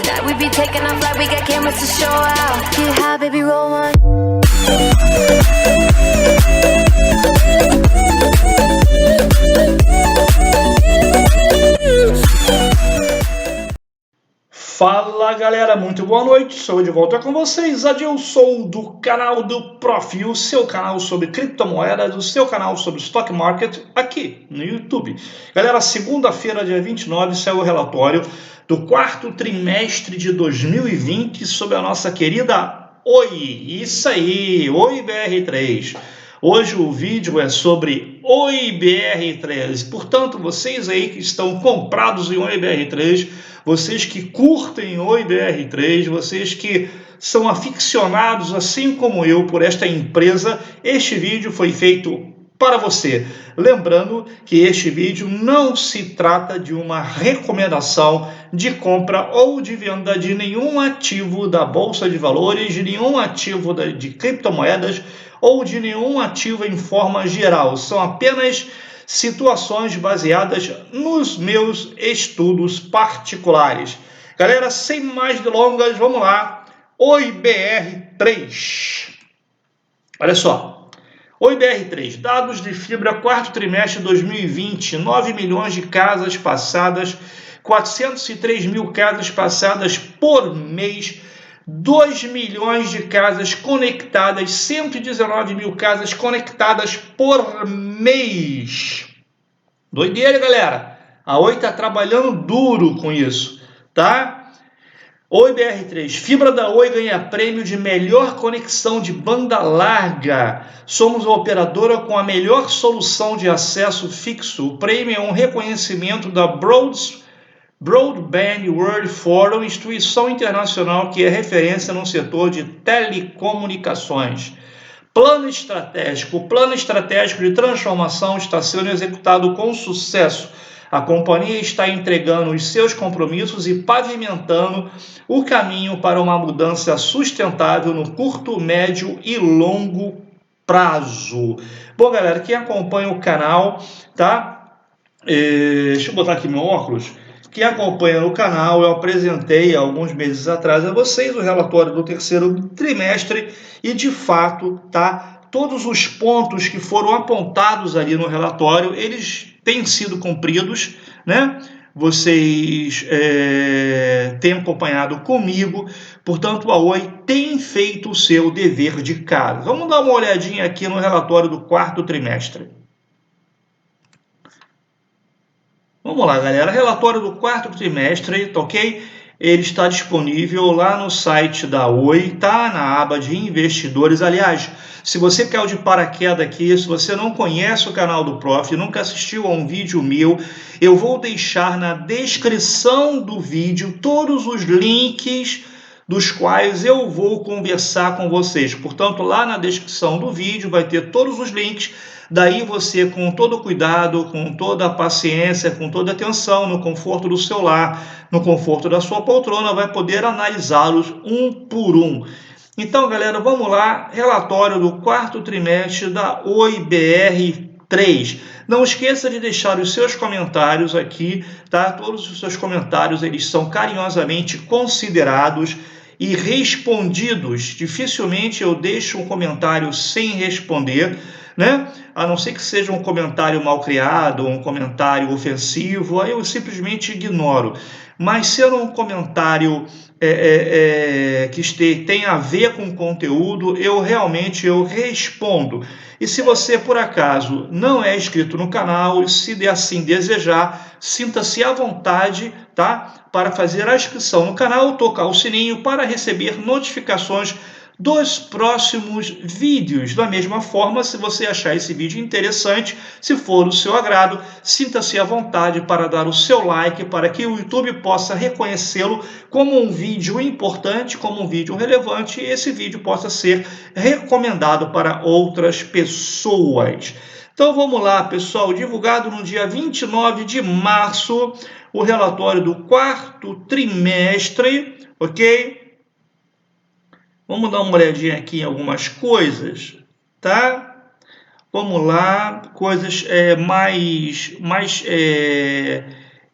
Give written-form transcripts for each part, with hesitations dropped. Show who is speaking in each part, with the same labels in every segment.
Speaker 1: Tonight we be taking off like we got cameras to show out. Get high, baby, roll one.
Speaker 2: Fala galera, muito boa noite, sou de volta com vocês, Adilson do canal do Prof, o seu canal sobre criptomoedas, o seu canal sobre stock market aqui no YouTube. Galera, segunda-feira, dia 29, saiu o relatório do quarto trimestre de 2020 sobre a nossa querida Oi, isso aí, Oi BR3. Hoje o vídeo é sobre Oi BR3, portanto vocês aí que estão comprados em Oi BR3, vocês que curtem Oi BR3, vocês que são aficionados, assim como eu, por esta empresa, este vídeo foi feito para você. Lembrando que este vídeo não se trata de uma recomendação de compra ou de venda de nenhum ativo da Bolsa de Valores, de nenhum ativo de criptomoedas ou de nenhum ativo em forma geral. São apenas situações baseadas nos meus estudos particulares. Galera, sem mais delongas, vamos lá. Oi BR3. Olha só. Oi BR3. Dados de fibra quarto trimestre de 2020. 9 milhões de casas passadas. 403 mil casas passadas por mês. 2 milhões de casas conectadas, 119 mil casas conectadas por mês. Doideira, galera. A Oi está trabalhando duro com isso, tá? Oi BR3, fibra da Oi ganha prêmio de melhor conexão de banda larga. Somos a operadora com a melhor solução de acesso fixo. O prêmio é um reconhecimento da Broadband World Forum, instituição internacional que é referência no setor de telecomunicações. Plano estratégico. O plano estratégico de transformação está sendo executado com sucesso. A companhia está entregando os seus compromissos e pavimentando o caminho para uma mudança sustentável no curto, médio e longo prazo. Bom, galera, quem acompanha o canal, tá? Deixa eu botar aqui meu óculos. Quem acompanha o canal, eu apresentei alguns meses atrás a vocês o relatório do terceiro trimestre e, de fato, tá, todos os pontos que foram apontados ali no relatório, eles têm sido cumpridos, né? Vocês têm acompanhado comigo, portanto, a Oi tem feito o seu dever de casa. Vamos dar uma olhadinha aqui no relatório do quarto trimestre. Vamos lá, galera. Relatório do quarto trimestre, tá ok? Ele está disponível lá no site da Oi, tá? Na aba de investidores. Aliás, se você caiu de paraquedas aqui, se você não conhece o canal do Prof, nunca assistiu a um vídeo meu, eu vou deixar na descrição do vídeo todos os links dos quais eu vou conversar com vocês. Portanto, lá na descrição do vídeo vai ter todos os links. Daí você, com todo cuidado, com toda a paciência, com toda a atenção, no conforto do seu lar, no conforto da sua poltrona, vai poder analisá-los um por um. Então, galera, vamos lá. Relatório do quarto trimestre da Oi BR3. Não esqueça de deixar os seus comentários aqui, tá? Todos os seus comentários, eles são carinhosamente considerados e respondidos. Dificilmente eu deixo um comentário sem responder, né? A não ser que seja um comentário mal criado, um comentário ofensivo, aí eu simplesmente ignoro. Mas se é um comentário que tenha a ver com o conteúdo, eu realmente respondo. E se você, por acaso, não é inscrito no canal, se assim desejar, sinta-se à vontade, tá? Para fazer a inscrição no canal, tocar o sininho para receber notificações dos próximos vídeos. Da mesma forma, se você achar esse vídeo interessante, se for do seu agrado, sinta-se à vontade para dar o seu like, para que o YouTube possa reconhecê-lo como um vídeo importante, como um vídeo relevante, e esse vídeo possa ser recomendado para outras pessoas. Então vamos lá, pessoal, divulgado no dia 29 de março, o relatório do quarto trimestre, ok? Vamos dar uma olhadinha aqui em algumas coisas, tá? Vamos lá, coisas mais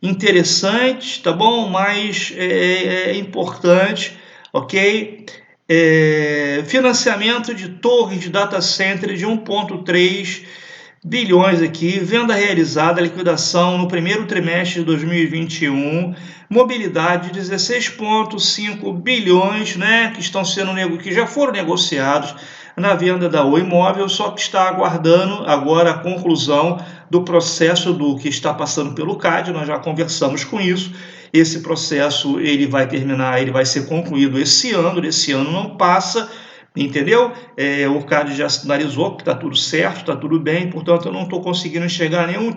Speaker 2: interessantes, tá bom? Mas é importante, ok? Financiamento de torres de data center de 1,3 bilhões aqui, venda realizada, liquidação no primeiro trimestre de 2021, mobilidade 16,5 bilhões, né, que já foram negociados na venda da Oi Imóvel, só que está aguardando agora a conclusão do processo do que está passando pelo CAD. Nós já conversamos com isso. Esse processo ele vai terminar, ele vai ser concluído esse ano não passa. Entendeu? O CAD já sinalizou que está tudo certo, está tudo bem, portanto eu não estou conseguindo enxergar nenhum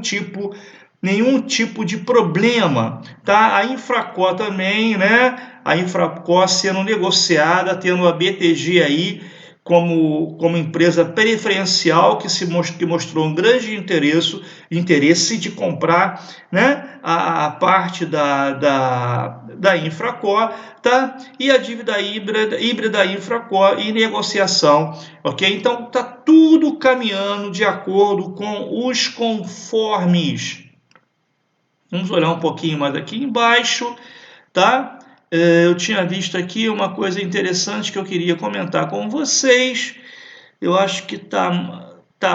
Speaker 2: tipo de problema, tá? A Infraco também, né? A Infraco sendo negociada, tendo a BTG aí como empresa preferencial que mostrou um grande interesse de comprar, né, a parte da Infraco, tá? E a dívida híbrida Infraco em negociação, ok? Então tá tudo caminhando de acordo com os conformes. Vamos olhar um pouquinho mais aqui embaixo, tá? Eu tinha visto aqui uma coisa interessante que eu queria comentar com vocês. Eu acho que tá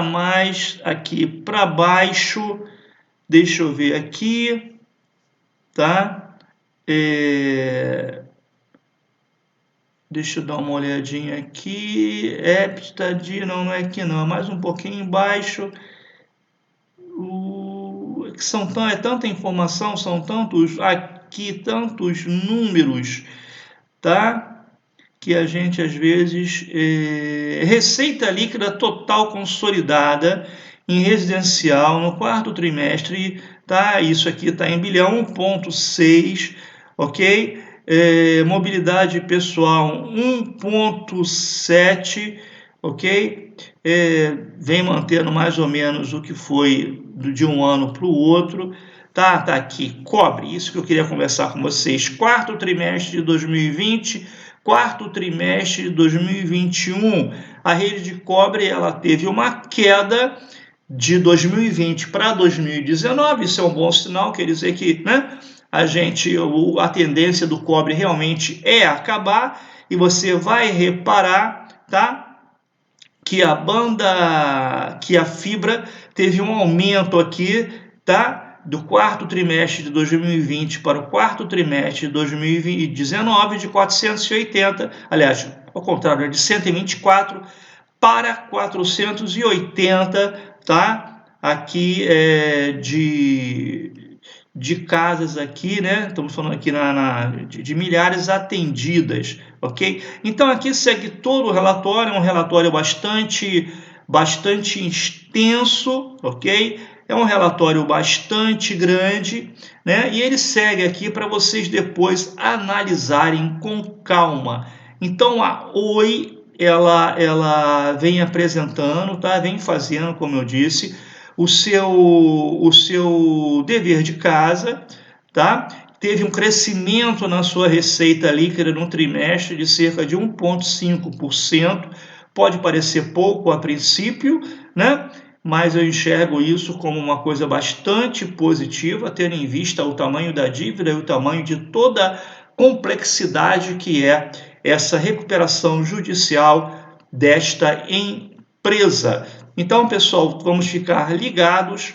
Speaker 2: mais aqui para baixo. Deixa eu ver aqui, tá? Deixa eu dar uma olhadinha aqui. Não é aqui não, é mais um pouquinho embaixo. É tanta informação, são tantos números, tá? Que a gente às vezes receita líquida total consolidada em residencial no quarto trimestre, tá? Isso aqui está em bilhão 1,6, ok? Mobilidade pessoal 1,7, ok? Vem mantendo mais ou menos o que foi de um ano para o outro. Tá aqui, cobre, isso que eu queria conversar com vocês. Quarto trimestre de 2020, quarto trimestre de 2021, a rede de cobre ela teve uma queda de 2020 para 2019. Isso é um bom sinal, quer dizer que, né, a tendência do cobre realmente é acabar, e você vai reparar, tá, que a fibra teve um aumento aqui, tá, do quarto trimestre de 2020 para o quarto trimestre de 2019 de 480, aliás, ao contrário, de 124 para 480, tá? Aqui de casas aqui, né? Estamos falando aqui de milhares atendidas, ok? Então aqui segue todo o relatório, um relatório bastante extenso, ok? É um relatório bastante grande, né? E ele segue aqui para vocês depois analisarem com calma. Então a Oi, ela vem apresentando, tá? Vem fazendo, como eu disse, o seu dever de casa, tá? Teve um crescimento na sua receita líquida no trimestre de cerca de 1,5%. Pode parecer pouco a princípio, né? Mas eu enxergo isso como uma coisa bastante positiva, tendo em vista o tamanho da dívida e o tamanho de toda a complexidade que é essa recuperação judicial desta empresa. Então, pessoal, vamos ficar ligados,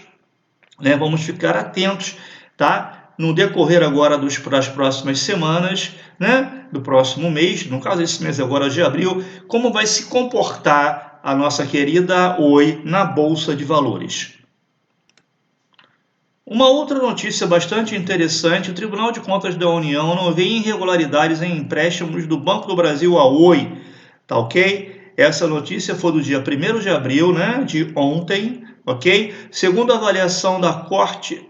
Speaker 2: né? Vamos ficar atentos, tá? No decorrer agora das próximas semanas, né? Do próximo mês, no caso esse mês agora de abril, como vai se comportar a nossa querida Oi na Bolsa de Valores. Uma outra notícia bastante interessante: o Tribunal de Contas da União não vê irregularidades em empréstimos do Banco do Brasil à Oi, tá ok? Essa notícia foi do dia 1º de abril, né, de ontem, ok? Segundo a avaliação da Corte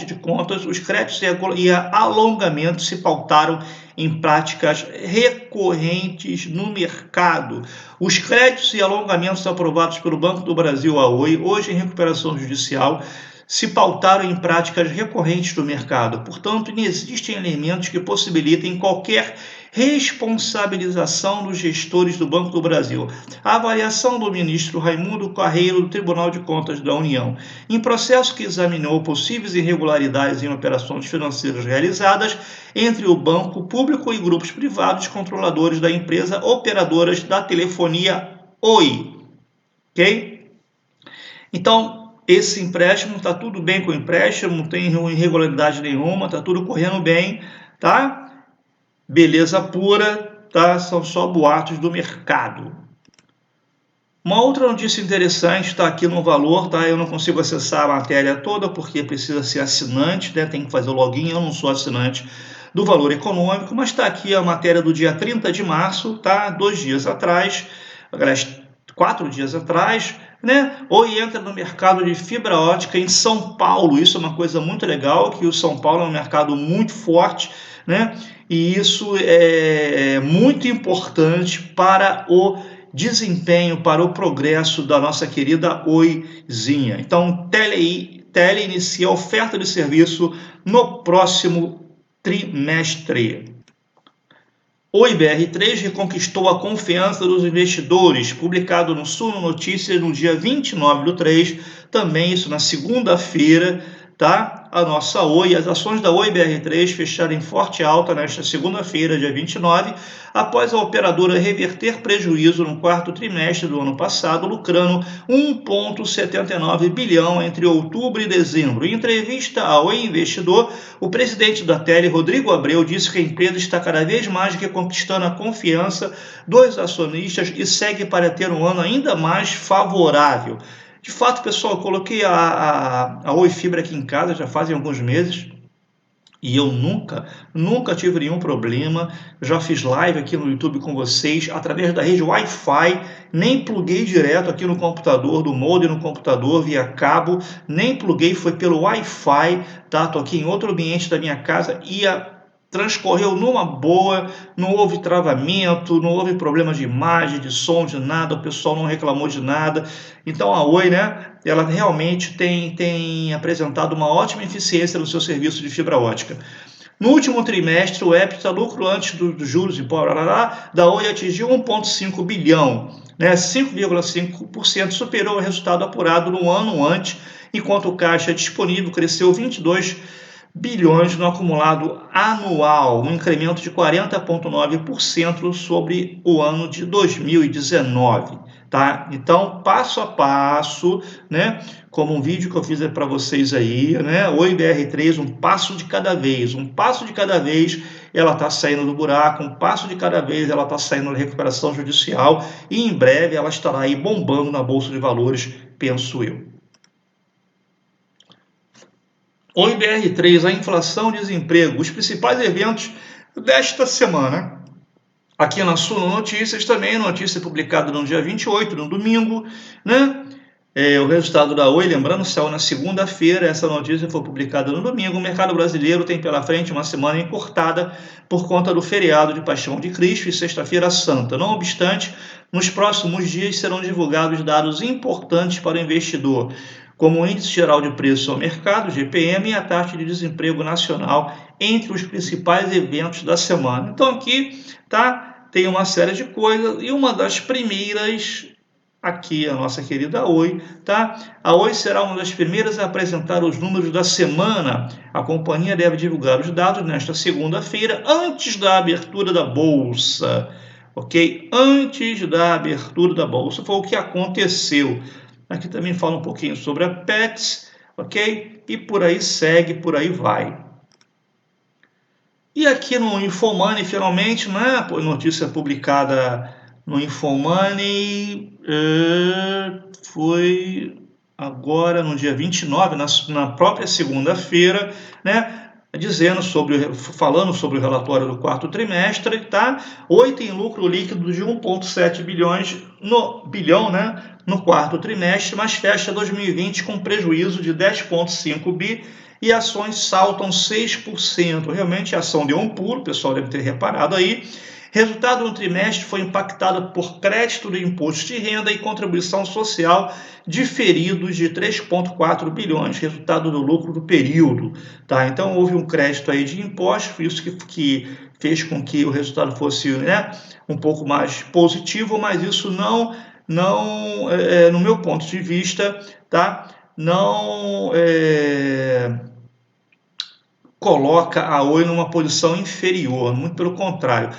Speaker 2: de Contas, os créditos e alongamentos se pautaram em práticas recorrentes no mercado. Os créditos e alongamentos aprovados pelo Banco do Brasil à Oi, hoje em recuperação judicial, se pautaram em práticas recorrentes do mercado. Portanto, não existem elementos que possibilitem qualquer responsabilização dos gestores do Banco do Brasil, a avaliação do ministro Raimundo Carreiro do Tribunal de Contas da União, em processo que examinou possíveis irregularidades em operações financeiras realizadas entre o banco público e grupos privados controladores da empresa operadoras da telefonia Oi. Ok? Então, esse empréstimo, está tudo bem com o empréstimo, não tem irregularidade nenhuma, está tudo correndo bem, tá? Beleza pura, tá? São só boatos do mercado. Uma outra notícia interessante está aqui no valor, tá? Eu não consigo acessar a matéria toda porque precisa ser assinante, né? Tem que fazer o login, eu não sou assinante do Valor Econômico, mas está aqui a matéria do dia 30 de março, tá? 2 dias atrás, aliás, 4 dias atrás, né? Oi entra no mercado de fibra ótica em São Paulo. Isso é uma coisa muito legal, que o São Paulo é um mercado muito forte, né? E isso é muito importante para o desempenho, para o progresso da nossa querida Oizinha. Então, Tele inicia a oferta de serviço no próximo trimestre. Oi BR3 reconquistou a confiança dos investidores, publicado no Suno Notícias no dia 29/3, também isso na segunda-feira, tá? A nossa Oi, as ações da Oi BR3 fecharam em forte alta nesta segunda-feira, dia 29, após a operadora reverter prejuízo no quarto trimestre do ano passado, lucrando 1,79 bilhão entre outubro e dezembro. Em entrevista ao Investidor, o presidente da Tele, Rodrigo Abreu, disse que a empresa está cada vez mais reconquistando a confiança dos acionistas e segue para ter um ano ainda mais favorável. De fato, pessoal, eu coloquei a Oi Fibra aqui em casa já fazem alguns meses e eu nunca tive nenhum problema. Eu já fiz live aqui no YouTube com vocês através da rede Wi-Fi, nem pluguei direto aqui no computador, do modem no computador via cabo, nem pluguei, foi pelo Wi-Fi, tá? Tô aqui em outro ambiente da minha casa e transcorreu numa boa, não houve travamento, não houve problema de imagem, de som, de nada, o pessoal não reclamou de nada. Então a Oi, né, ela realmente tem apresentado uma ótima eficiência no seu serviço de fibra ótica. No último trimestre, o EBITDA, lucro antes dos juros e da Oi atingiu 1,5 bilhão, né, 5,5% superior ao resultado apurado no ano antes, enquanto o caixa disponível cresceu 22 bilhões no acumulado anual, um incremento de 40,9% sobre o ano de 2019, tá? Então, passo a passo, né? Como um vídeo que eu fiz para vocês aí, né? Oi BR3, um passo de cada vez, ela está saindo do buraco, um passo de cada vez ela está saindo da recuperação judicial e em breve ela estará aí bombando na Bolsa de Valores, penso eu. Oi BR3, a inflação e desemprego, os principais eventos desta semana. Aqui na Suno Notícias também, notícia publicada no dia 28, no domingo, né? O resultado da Oi, lembrando, saiu na segunda-feira, essa notícia foi publicada no domingo. O mercado brasileiro tem pela frente uma semana encurtada por conta do feriado de Paixão de Cristo e Sexta-feira Santa. Não obstante, nos próximos dias serão divulgados dados importantes para o investidor, como o Índice Geral de Preços ao Mercado, GPM, e a taxa de desemprego nacional, entre os principais eventos da semana. Então aqui, tá, tem uma série de coisas e uma das primeiras, aqui a nossa querida Oi, tá? A Oi será uma das primeiras a apresentar os números da semana. A companhia deve divulgar os dados nesta segunda-feira, antes da abertura da Bolsa, ok? Antes da abertura da Bolsa, foi o que aconteceu. Aqui também fala um pouquinho sobre a Pets, ok? E por aí segue, por aí vai. E aqui no Infomoney, finalmente, né? Notícia publicada no Infomoney, foi agora no dia 29, na própria segunda-feira, né? Falando sobre o relatório do quarto trimestre, tá? Oi tem lucro líquido de 1,7 bilhão, né? No quarto trimestre, mas fecha 2020 com prejuízo de 10,5 bi e ações saltam 6%. Realmente a ação deu um pulo, o pessoal deve ter reparado aí. Resultado no trimestre foi impactado por crédito do imposto de renda e contribuição social diferidos de 3,4 bilhões, resultado do lucro do período. Tá? Então, houve um crédito aí de impostos, isso que fez com que o resultado fosse, né, um pouco mais positivo, mas isso não no meu ponto de vista, tá? Não coloca a Oi numa posição inferior, muito pelo contrário.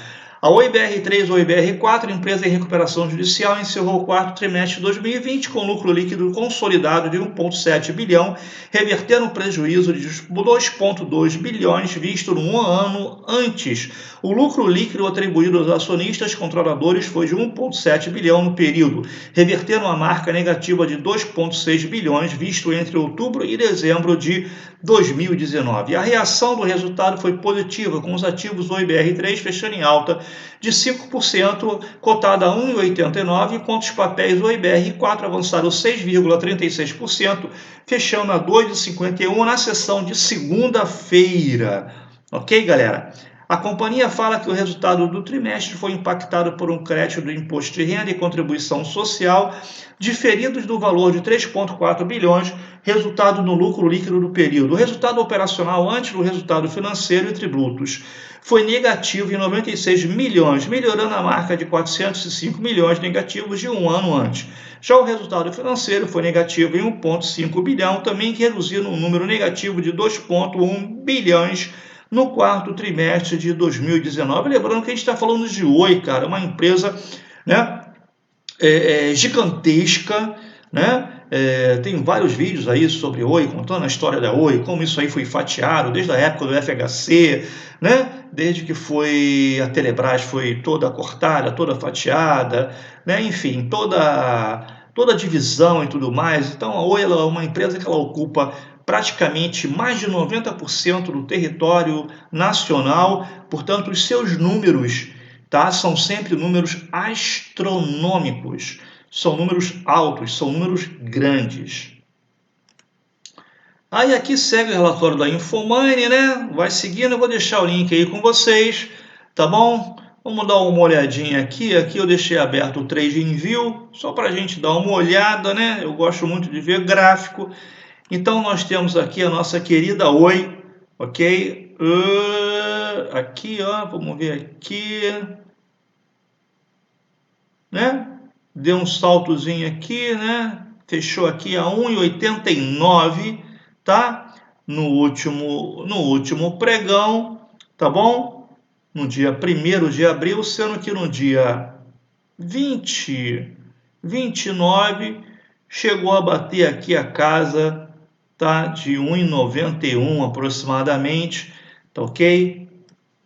Speaker 2: A Oi BR3 ou BR4, empresa em recuperação judicial, encerrou o quarto trimestre de 2020 com lucro líquido consolidado de 1,7 bilhão, revertendo o prejuízo de 2,2 bilhões visto no ano antes. O lucro líquido atribuído aos acionistas controladores foi de 1,7 bilhão no período, revertendo a marca negativa de 2,6 bilhões visto entre outubro e dezembro de 2019. A reação do resultado foi positiva, com os ativos Oi BR3 fechando em alta de 5%, cotada a 1,89, enquanto os papéis Oi BR4 avançaram 6,36%, fechando a 2,51 na sessão de segunda-feira. Ok, galera? A companhia fala que o resultado do trimestre foi impactado por um crédito do imposto de renda e contribuição social diferidos do valor de 3,4 bilhões, resultado no lucro líquido do período. O resultado operacional antes do resultado financeiro e tributos foi negativo em 96 milhões, melhorando a marca de 405 milhões negativos de um ano antes. Já o resultado financeiro foi negativo em 1,5 bilhão, também reduzindo um número negativo de 2,1 bilhões no quarto trimestre de 2019. Lembrando que a gente está falando de Oi, cara, uma empresa, né, gigantesca, né? Tem vários vídeos aí sobre Oi, contando a história da Oi, como isso aí foi fatiado desde a época do FHC, né? Desde que foi a Telebrás foi toda cortada, toda fatiada, né? Enfim, toda a divisão e tudo mais. Então a Oi ela é uma empresa que ela ocupa praticamente mais de 90% do território nacional, portanto os seus números, tá, são sempre números astronômicos, são números altos, são números grandes. Aí aqui segue o relatório da Infomoney, né? Vai seguindo, eu vou deixar o link aí com vocês, tá bom? Vamos dar uma olhadinha aqui. Aqui eu deixei aberto o Trading View, só para a gente dar uma olhada, né? Eu gosto muito de ver gráfico. Então nós temos aqui a nossa querida Oi, ok? Aqui, ó, vamos ver aqui, né? Deu um saltozinho aqui, né? Fechou aqui a 1,89, tá? No último pregão, tá bom? No dia 1º de abril, sendo que no dia 29 chegou a bater aqui a casa, tá, de 1,91 aproximadamente, tá ok?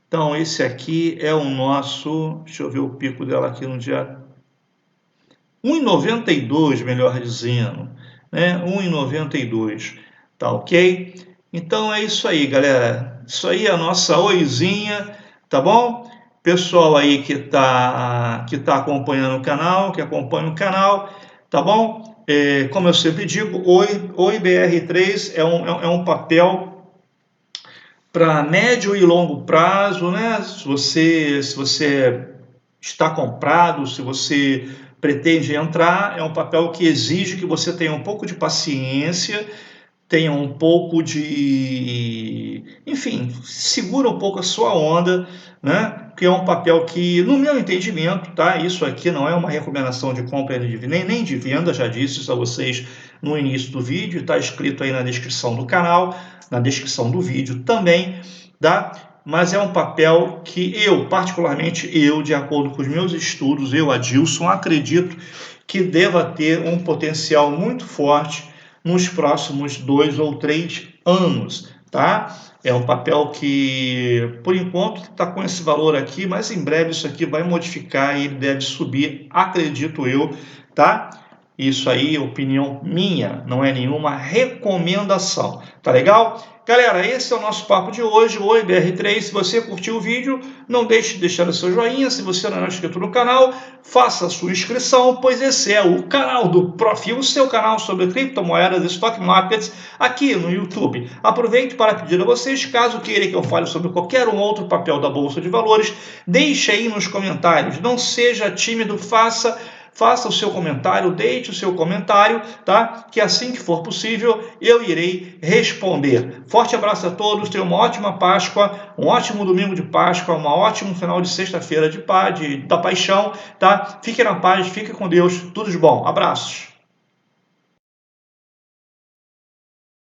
Speaker 2: Então esse aqui é o nosso, deixa eu ver o pico dela aqui no dia 1,92, melhor dizendo, né? 1,92, tá ok? Então é isso aí, galera. Isso aí é a nossa Oizinha, tá bom? Pessoal aí que tá acompanhando o canal, que acompanha o canal, tá bom? Como eu sempre digo, Oi BR3 é um papel para médio e longo prazo, né? Se você está comprado, se você pretende entrar, é um papel que exige que você tenha um pouco de paciência, tenha um pouco de... Enfim, segura um pouco a sua onda, né? Que é um papel que, no meu entendimento, tá? Isso aqui não é uma recomendação de compra nem de venda, já disse isso a vocês no início do vídeo, está escrito aí na descrição do canal, na descrição do vídeo também, tá? Mas é um papel que particularmente, de acordo com os meus estudos, Adilson, acredito que deva ter um potencial muito forte nos próximos 2 ou 3 anos, tá? É um papel que, por enquanto, está com esse valor aqui, mas em breve isso aqui vai modificar e ele deve subir, acredito eu, tá? Isso aí é opinião minha, não é nenhuma recomendação. Tá legal? Galera, esse é o nosso papo de hoje, Oi BR3. Se você curtiu o vídeo, não deixe de deixar o seu joinha. Se você não é inscrito no canal, faça a sua inscrição, pois esse é o canal do Profil, o seu canal sobre criptomoedas e stock markets aqui no YouTube. Aproveito para pedir a vocês, caso queira que eu fale sobre qualquer um outro papel da Bolsa de Valores, deixe aí nos comentários. Não seja tímido, faça o seu comentário, deixe o seu comentário, tá? Que assim que for possível, eu irei responder. Forte abraço a todos, tenham uma ótima Páscoa, um ótimo domingo de Páscoa, um ótimo final de sexta-feira da paixão, tá? Fiquem na paz, fiquem com Deus, tudo de bom. Abraços.